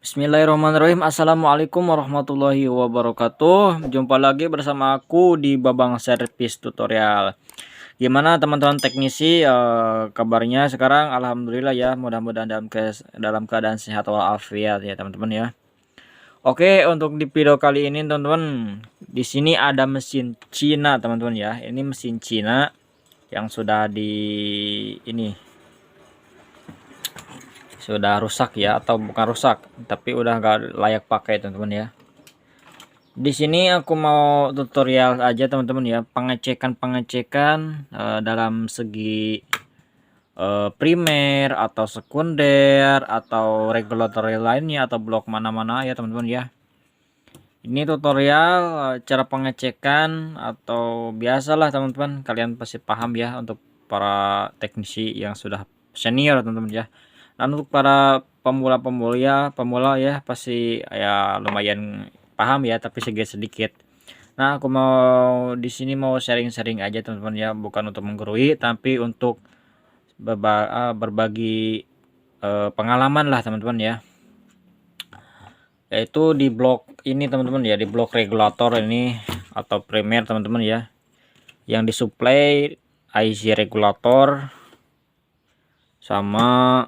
Bismillahirrahmanirrahim. Assalamualaikum warahmatullahi wabarakatuh. Jumpa lagi bersama aku di Babang Servis Tutorial. Gimana teman-teman teknisi, kabarnya sekarang? Alhamdulillah ya. Mudah-mudahan dalam keadaan sehat walafiat ya teman-teman ya. Oke, untuk di video kali ini teman-teman, di sini ada mesin Cina teman-teman ya. Ini mesin Cina yang sudah sudah rusak ya, atau bukan rusak tapi udah gak layak pakai teman-teman ya. Di sini aku mau tutorial aja teman-teman ya, pengecekan dalam segi primer atau sekunder atau regulator lainnya atau blok mana-mana ya teman-teman ya. Ini tutorial cara pengecekan atau biasalah teman-teman, kalian pasti paham ya untuk para teknisi yang sudah senior teman-teman ya. Dan untuk para pemula ya pasti ya lumayan paham ya, tapi sedikit. Nah, aku mau di sini mau sharing-sharing aja teman-teman ya, bukan untuk menggurui tapi untuk berbagi pengalaman lah teman-teman ya. Yaitu di blok ini teman-teman ya, di blok regulator ini atau primer teman-teman ya, yang disuplai IC regulator sama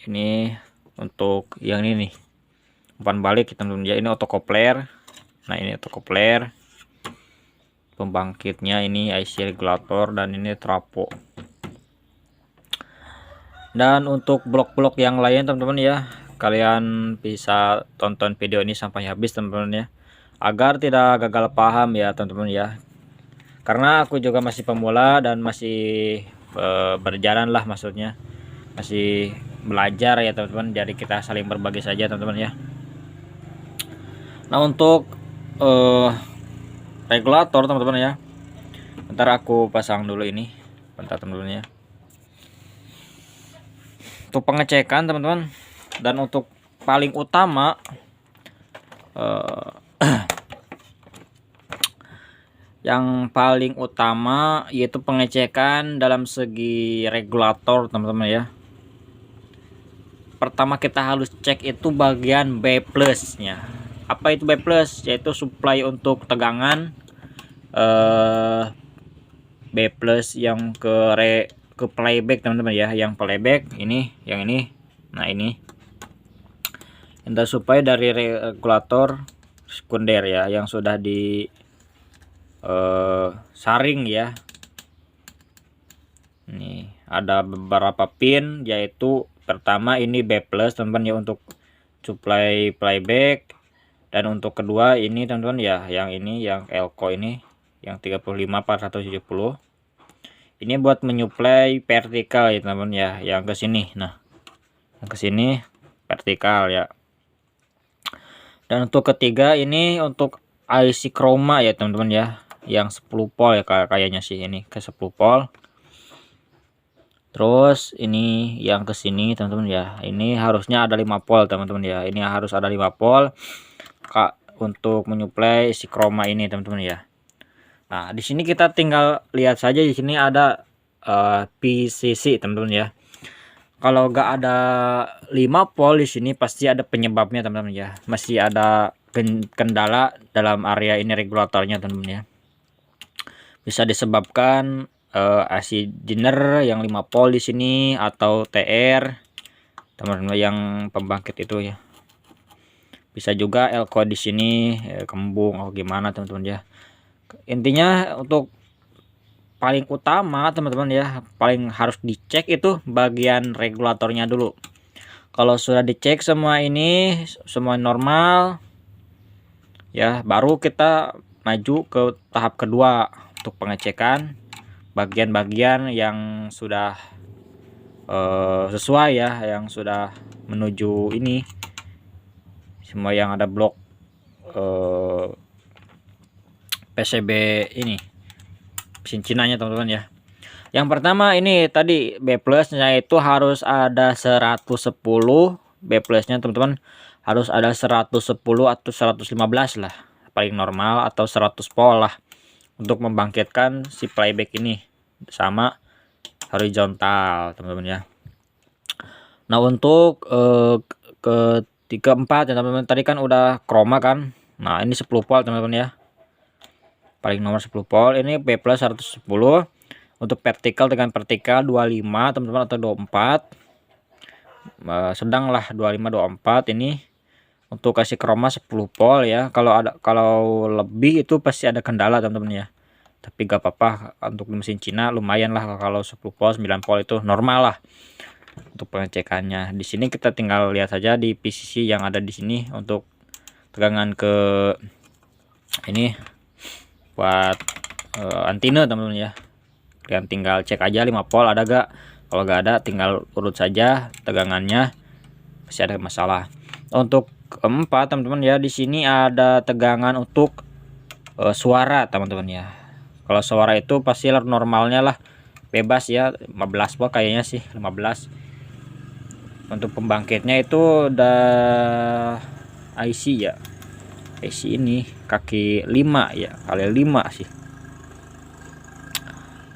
ini untuk yang ini nih umpan balik teman-teman ya. Ini otokopler. Nah, ini otokopler, pembangkitnya ini IC regulator, dan ini trafo. Dan untuk blok-blok yang lain teman-teman ya, kalian bisa tonton video ini sampai habis teman-teman ya, agar tidak gagal paham ya teman-teman ya. Karena aku juga masih pemula dan masih berjalan lah, maksudnya masih belajar ya teman-teman, jadi kita saling berbagi saja teman-teman ya. Nah, untuk regulator teman-teman ya, bentar aku pasang dulu ini, bentar teman-teman ya, untuk pengecekan teman-teman. Dan untuk paling utama yang paling utama yaitu pengecekan dalam segi regulator teman-teman ya. Pertama kita harus cek itu bagian B plus nya. Apa itu B plus? Yaitu supply untuk tegangan B plus yang ke playback teman-teman ya, yang playback ini, yang ini. Nah, ini kita supply dari regulator sekunder ya, yang sudah di saring ya. Ini ada beberapa pin, yaitu pertama ini B plus teman-teman ya, untuk supply playback. Dan untuk kedua ini teman-teman ya, yang ini yang elko ini yang 35470, ini buat menyuplai vertikal ya teman-teman ya, yang ke sini. Nah, yang ke sini vertikal ya. Dan untuk ketiga ini untuk IC chroma ya teman-teman ya, yang 10 volt ya kayaknya sih, ini ke 10 volt. Terus ini yang ke sini teman-teman ya, ini harusnya ada 5 volt teman-teman ya, ini harus ada 5 volt untuk menyuplai si chroma ini teman-teman ya. Nah, di sini kita tinggal lihat saja, di sini ada PCC teman-teman ya. Kalau gak ada 5 volt di sini pasti ada penyebabnya teman-teman ya, masih ada kendala dalam area ini regulatornya teman-teman ya. Bisa disebabkan AC Jenner yang 5 volt di sini, atau TR teman-teman yang pembangkit itu ya. Bisa juga elko di sini kembung atau gimana teman-teman ya. Intinya untuk paling utama teman-teman ya, paling harus dicek itu bagian regulatornya dulu. Kalau sudah dicek semua ini, semua normal ya, baru kita maju ke tahap kedua untuk pengecekan bagian-bagian yang sudah sesuai ya, yang sudah menuju ini semua, yang ada blok PCB ini, mesin Cinanya teman-teman ya. Yang pertama ini tadi B plusnya itu harus ada 110, B plusnya teman-teman harus ada 110 atau 115 lah paling normal, atau 100 volt lah, untuk membangkitkan si playback ini sama horizontal teman-teman ya. Nah, untuk 34 ya teman-teman. Tadi kan udah chroma kan. Nah, ini 10 volt teman-teman ya. Paling nomor 10 volt. Ini B plus 110. Untuk vertikal dengan vertikal 25 teman-teman, atau 24. Sedang lah 25 24 ini. Untuk kasih chroma 10 volt ya. Kalau lebih itu pasti ada kendala teman-teman ya. Tapi gak apa-apa, untuk mesin Cina lumayan lah. Kalau 10 volt 9 volt itu normal lah untuk pengecekannya. Di sini kita tinggal lihat saja di PCC yang ada di sini untuk tegangan ke ini buat antena teman-teman ya. Kalian tinggal cek aja 5 volt ada gak. Kalau gak ada tinggal urut saja tegangannya, pasti ada masalah. Untuk keempat teman-teman ya, di sini ada tegangan untuk suara teman-teman ya. Kalau suara itu pasti normalnya lah bebas ya, 15 volt kayaknya sih, 15. Untuk pembangkitnya itu udah IC ya, IC ini kaki 5 ya, kali 5 sih.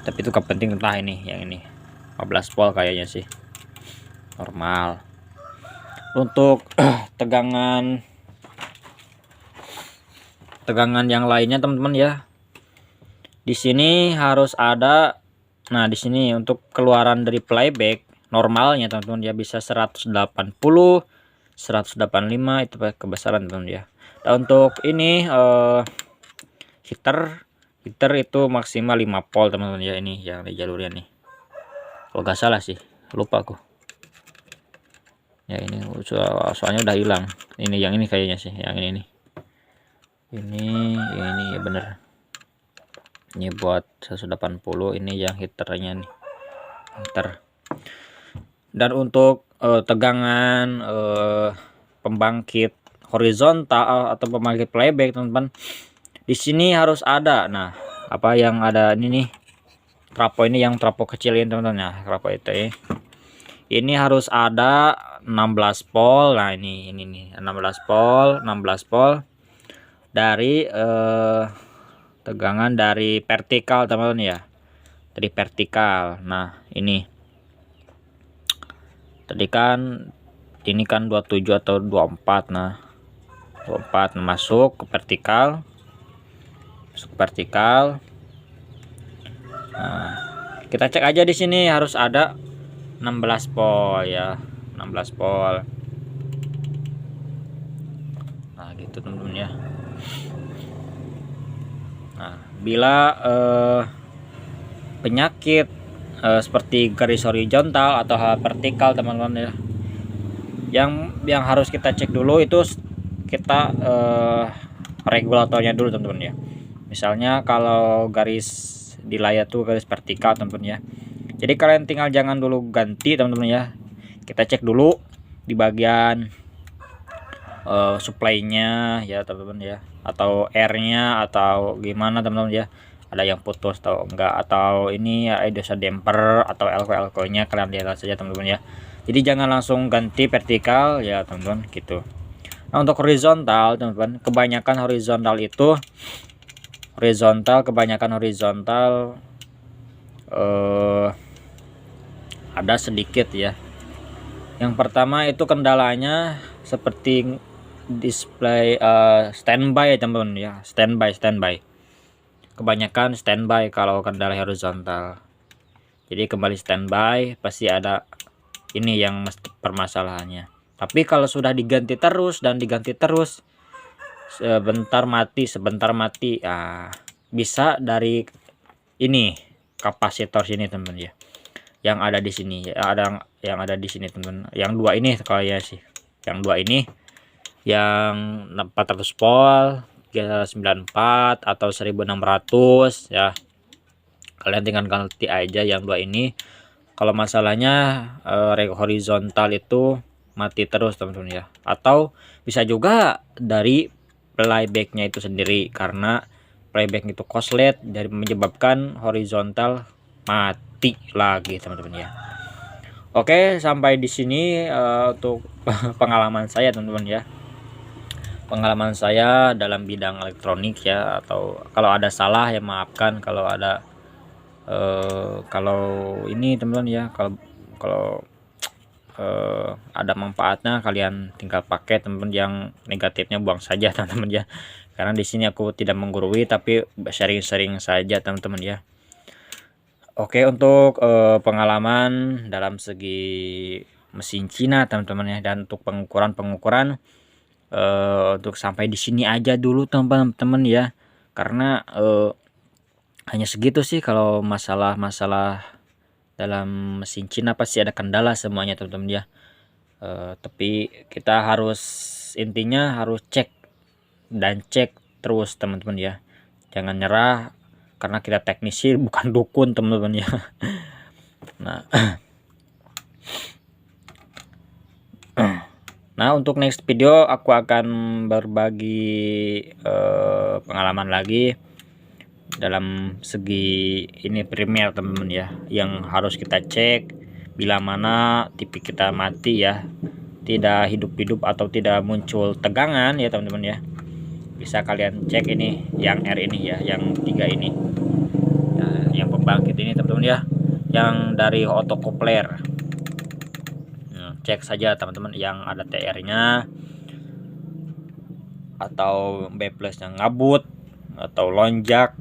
Tapi itu gak penting, entah ini yang ini 15 volt kayaknya sih normal. Untuk tegangan yang lainnya teman-teman ya, di sini harus ada. Nah, di sini untuk keluaran dari playback normalnya teman-teman ya bisa 180, 185 itu kebesaran teman-teman ya. Dan untuk ini heater itu maksimal 5 volt teman-teman ya. Ini yang di jalurnya nih, kalau nggak salah sih, lupa aku ya. Ini soalnya udah hilang. Ini yang ini kayaknya sih, yang ini nih. Ini ya bener, ini buat 180. Ini yang heaternya nih, heater. Dan untuk tegangan pembangkit horizontal atau pembangkit playback teman-teman, di sini harus ada. Nah, apa yang ada ini nih, trapo ini, yang trapo kecil ini teman-teman ya, trapo itu ya. Ini harus ada 16 volt. Nah, ini nih 16 volt dari tegangan dari vertikal teman-teman ya, dari vertikal. Nah, ini tadi kan ini kan 27 atau 24. Nah, 24 masuk ke vertikal, Nah, kita cek aja di sini harus ada 16 volt ya, 16 volt. Nah, gitu teman-teman ya. Nah, bila penyakit seperti garis horizontal atau vertikal teman-teman ya, yang harus kita cek dulu itu kita regulatornya dulu teman-teman ya. Misalnya kalau garis di layar tuh garis vertikal teman-teman ya, jadi kalian tinggal jangan dulu ganti teman-teman ya. Kita cek dulu di bagian supply-nya ya teman-teman ya, atau air-nya atau gimana teman-teman ya, ada yang putus atau enggak, atau ini ya dosa damper atau elko-nya kalian lihat saja teman-teman ya. Jadi jangan langsung ganti vertikal ya teman-teman gitu. Nah, untuk horizontal teman-teman, kebanyakan horizontal ada sedikit ya. Yang pertama itu kendalanya seperti display standby ya teman-teman ya, standby. Kebanyakan standby kalau kendala horizontal. Jadi kembali standby pasti ada ini yang permasalahannya. Tapi kalau sudah diganti terus sebentar mati, bisa dari ini kapasitor sini teman-teman ya, yang ada di sini ya, yang ada di sini teman-teman, yang dua ini kayaknya sih, yang dua ini yang 400 volt 394 atau 1600 ya. Kalian tinggal ganti aja yang dua ini. Kalau masalahnya horizontal itu mati terus teman-teman ya, atau bisa juga dari playbacknya itu sendiri, karena playback itu korslet dari menyebabkan horizontal mati lagi teman-teman ya. Oke, sampai di sini untuk pengalaman saya teman-teman ya, pengalaman saya dalam bidang elektronik ya. Atau kalau ada salah ya maafkan, kalau ada kalau ini teman-teman ya, kalau ada manfaatnya kalian tinggal pakai, teman-teman. Yang negatifnya buang saja teman-teman ya, karena di sini aku tidak menggurui tapi sharing-sharing saja teman-teman ya. Oke, untuk pengalaman dalam segi mesin Cina teman-teman ya, dan untuk pengukuran untuk sampai di sini aja dulu teman-teman ya, karena hanya segitu sih. Kalau masalah dalam mesin Cina pasti ada kendala semuanya teman-teman ya. Tapi kita harus, intinya harus cek terus teman-teman ya, jangan nyerah karena kita teknisi bukan dukun teman-teman ya. Nah nah untuk next video aku akan berbagi pengalaman lagi dalam segi ini Premiere teman-teman ya, yang harus kita cek bila mana TV kita mati ya, tidak hidup-hidup atau tidak muncul tegangan ya teman-teman ya. Bisa kalian cek ini yang R ini ya, yang 3 ini ya, yang pembangkit ini teman-teman ya, yang dari autocoupler. Cek saja teman-teman yang ada TR nya atau B plus yang ngabut atau lonjak,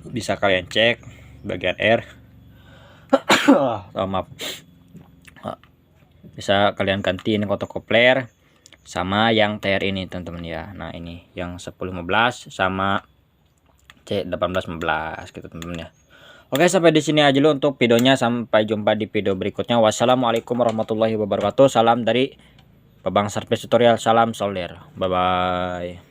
bisa kalian cek bagian R. Maaf, bisa kalian gantiin autocoupler sama yang TR ini teman-teman ya. Nah ini yang 1015 sama C1815 gitu teman-teman ya. Oke, sampai di sini aja dulu untuk videonya, sampai jumpa di video berikutnya. Wassalamualaikum warahmatullahi wabarakatuh. Salam dari Babang Service Tutorial, salam solder, bye bye.